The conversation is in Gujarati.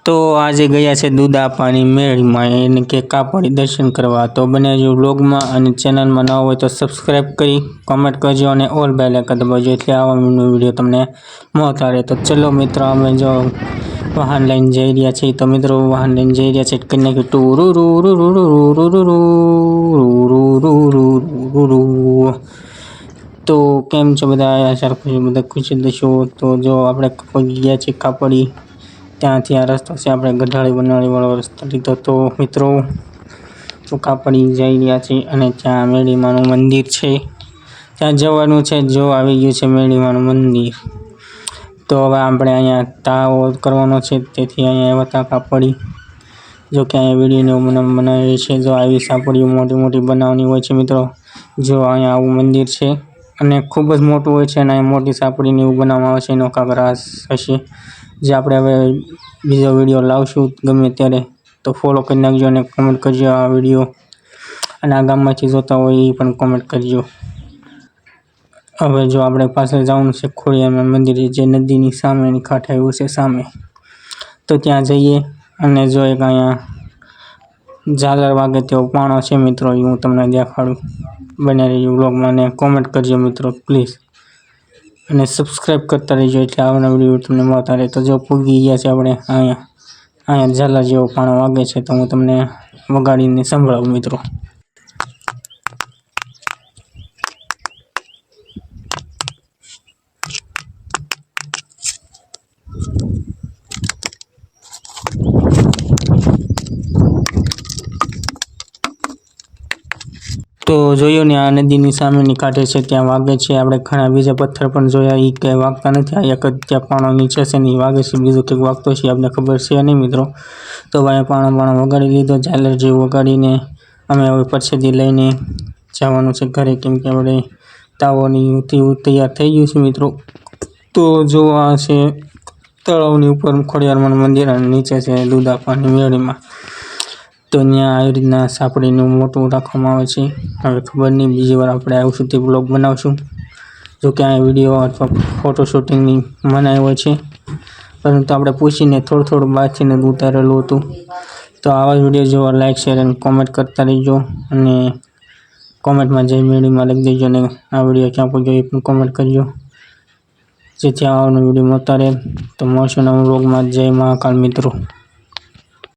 તો આજે ગયા છે દૂધ આપવાની મેળીમાં એને કે કાપડી દર્શન કરવા। તો બને જો વ્લોગમાં અને ચેનલમાં ન હોય તો સબસ્ક્રાઈબ કરી કોમેન્ટ કરજો અને ઓલ બેલ આઇકન દબાવજો એટલે આવા વિડીયો તમને મળતા રહે। તો ચલો મિત્રો, અમે જો વાહન લઈને જઈ રહ્યા છીએ। તો મિત્રો વાહન લઈને જઈ રહ્યા છે કરી નાખ્યું ટુ। તો કેમ છો બધા? આશા રાખું છું બધા ખુશ જ હશો। તો જો આપણે પહોંચી ગયા છીએ કાપડી, ત્યાંથી આ રસ્તો છે આપણે ગઢાળી બનાળી વાળો રસ્તો લીધો। તો મિત્રો તો કાપડી જઈ રહ્યા છીએ અને ત્યાં મેળીમાનું મંદિર છે, ત્યાં જવાનું છે। જો આવી ગયું છે મેળીમાનું મંદિર। તો હવે આપણે અહીંયા તાવો કરવાનો છે, તેથી અહીંયા આવ્યા હતા કાપડી। જો કે અહીંયા વિડીયોને બનાવી છે, જો આવી સાપડીઓ મોટી મોટી બનાવવાની હોય છે મિત્રો। જો અહીંયા આવું મંદિર છે અને ખૂબ જ મોટું હોય છે અને અહીંયા મોટી સાપડીને એવું બનાવવામાં આવે છે, એનો કાંક રાસ હશે જે આપણે હવે બીજો વિડીયો લાવશું ગમે ત્યારે। તો ફોલો કરી નાખજો અને કોમેન્ટ કરજો આ વિડીયો, અને આ ગામમાંથી જોતા હોય એ પણ કોમેન્ટ કરજો। હવે જો આપણે પાછળ જવાનું છે ખોડિયારમાં મંદિર, જે નદીની સામેની કાંઠે આવ્યું છે સામે। તો ત્યાં જઈએ અને જો એક અહીંયા ઝાલર વાગે તેવો પાણો છે મિત્રો, એ હું તમને દેખાડું। બને રહીજો વ્લોગમાં અને કોમેન્ટ કરજો મિત્રો પ્લીઝ, અને સબસ્ક્રાઈબ કરતા રહેજો એટલે આવના વિડીયો તમને મળતા રહે। તો જો પૂગી ગયા છે આપણે અહીંયા ઝાલર જેવો પાણો વાગે છે, તો હું તમને વગાડીને સંભળાવું મિત્રો। તો જોયું ને, આ નદીની સામેની કાંઠે છે ત્યાં વાગે છે। આપણે ઘણા બીજા પથ્થર પણ જોયા, એ કંઈ વાગતા નથી। આ એક જ ત્યાં પાણો નીચે છે ને એ વાગે છે, બીજું કંઈક વાગતો છે આપણે ખબર છે નહીં મિત્રો। તો ભાઈ પાણો વગાડી લીધો, ઝાલર જેવું વગાડીને અમે હવે પરસેદી લઈને જવાનું છે ઘરે, કેમ કે આપણે તાવોની તૈયાર થઈ ગયું છે મિત્રો। તો જો આ છે તળાવની ઉપર ખોડિયારમાંનું મંદિર અને નીચે છે દૂધ આપવાની મેળીમાં। તો ત્યાં આવી રીતના સાપડીનું મોટું રાખવામાં આવે છે। હવે ખબર નહીં, બીજી વાર આપણે આવશું તે બ્લોગ બનાવશું। જો કે આ વિડીયો અથવા ફોટો શૂટિંગની મનાઈ હોય છે, પરંતુ આપણે પૂછીને થોડું બહારથી જ ઉતારેલું હતું। તો આવા જ વિડીયો જોવા લાઈક, શેર અને કોમેન્ટ કરતા રહીજો, અને કોમેન્ટમાં જય મેળીમાં લખી દેજો, અને આ વિડીયો ક્યાં પહોંચ્યો એ પણ કોમેન્ટ કરજો, જેથી આવવાનો વિડીયો મળતા રહે। તો મળશું નવા વ્લોગમાં। જય મહાકાલ મિત્રો।